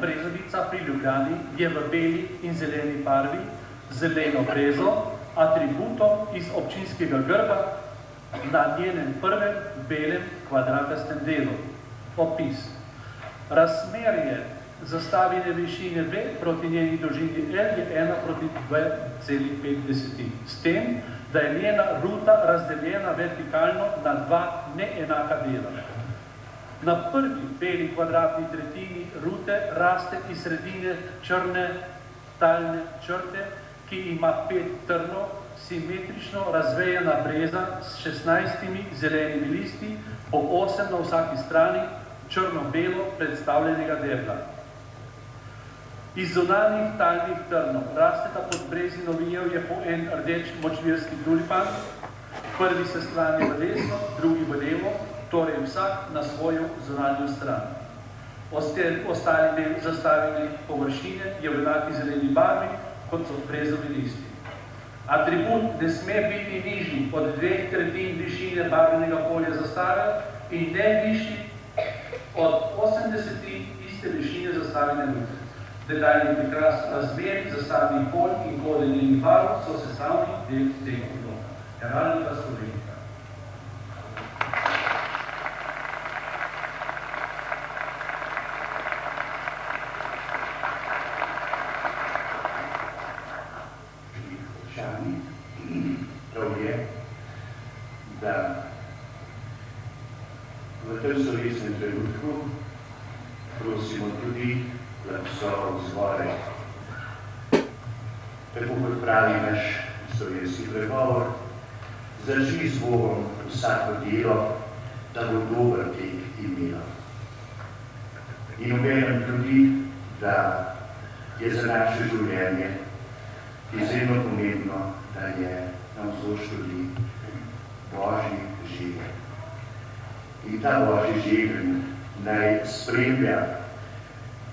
Brezovica pri Ljubljani je v beli in zeleni barvi, zeleno brezo, atributom iz občinskega grba na njenem prvem belem kvadratastem delu. Opis. Razmerje zastavine višine V proti njeni dolžini L je 1 proti 2,5, s tem, da je njena ruta razdeljena vertikalno na dva neenaka dela. Na prvi beli kvadratni tretjini rute raste iz sredine črne talne črte, ki ima 5 trnov, simetrično razvejena breza s 16 zelenimi listi, po 8 na vsaki strani, črno-belo predstavljenega debla. Iz zunanjih talnih trnov rasteta pod brezino vijevje po en rdeč močvirski tulipan, prvi se strani v desno, drugi v levo, torej vsak na svojo zunanjo stran. Ostali del zastavljene površine je v enaki zeleni barvi, kot so brezovi listi. Atribut ne sme biti nižji od 2/3 višine barvnega polja zastave in ne višji od 80 iste višine zastavljene rute. Detaljni prikaz razmer, zastavnih polj in kode njenih barv so sestavni del tega odloka. Heraldika Slovenija. Prav je, da v tem slovesnem trenutku prosimo tudi, da so vzvore. Tako kot pravi naš slovenski pregovor, zdrži z Bogom vsako delo, da bo dober tek imelo. In obenem tudi, da je za naše življenje izjemno pomembno, da je navzoč tudi Božji življenj. in ta Božji žegelj naj spremlja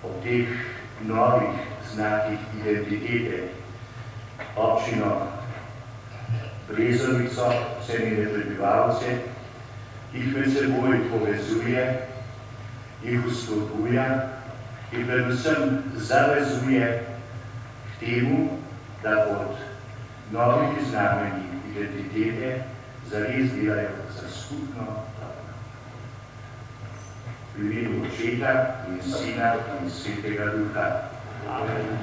ob teh novih znakih identitete občino Brezovico, vse njene prebivalce, jih med seboj povezuje, jih vzpodbuja in predvsem zavezuje k temu, da pod novimi znamenji identitete zares delajo za skupno dobro. V imenu Očeta in Sina in Svetega Duha. Amen.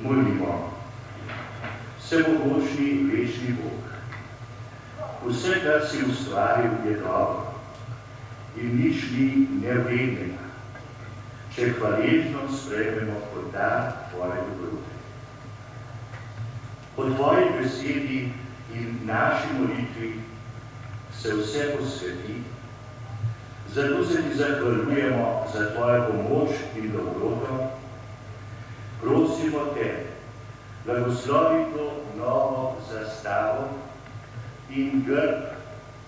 Molimo. Vsemogočni večni Bog, vse, kar si ustvaril, je dobro in nič ni nevrednega, če hvaležno sprejmemo kot dar tvoje dobrote. Po tvoji besedi in naši molitvi se vse posveti, zato se ti zahvaljujemo za tvojo pomoč in dobroto. Prosimo te, blagoslovi to novo zastavo in grb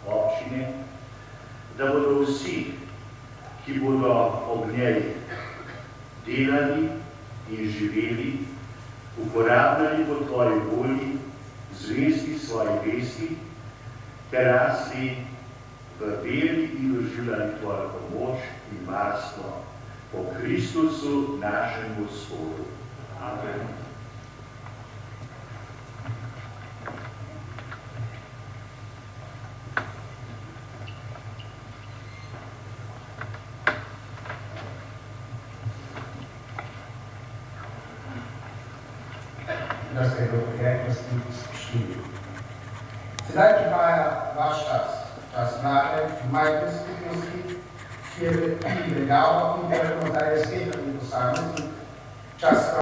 občine, da bodo vsi, ki bodo ob njej delali in živeli, uporabljali po tvoji volji, zvesti svoji vesti, ter rasli v veri in doživljali tvojo pomoč in varstvo po Kristusu, našem Gospodu. Amen. Da ste v preteklosti spoštljivi. Sedaj prihaja vaš čas, čas mlade, majhne skupnosti, kjer veljavno in delno zdaj je svetljeni posamezni čas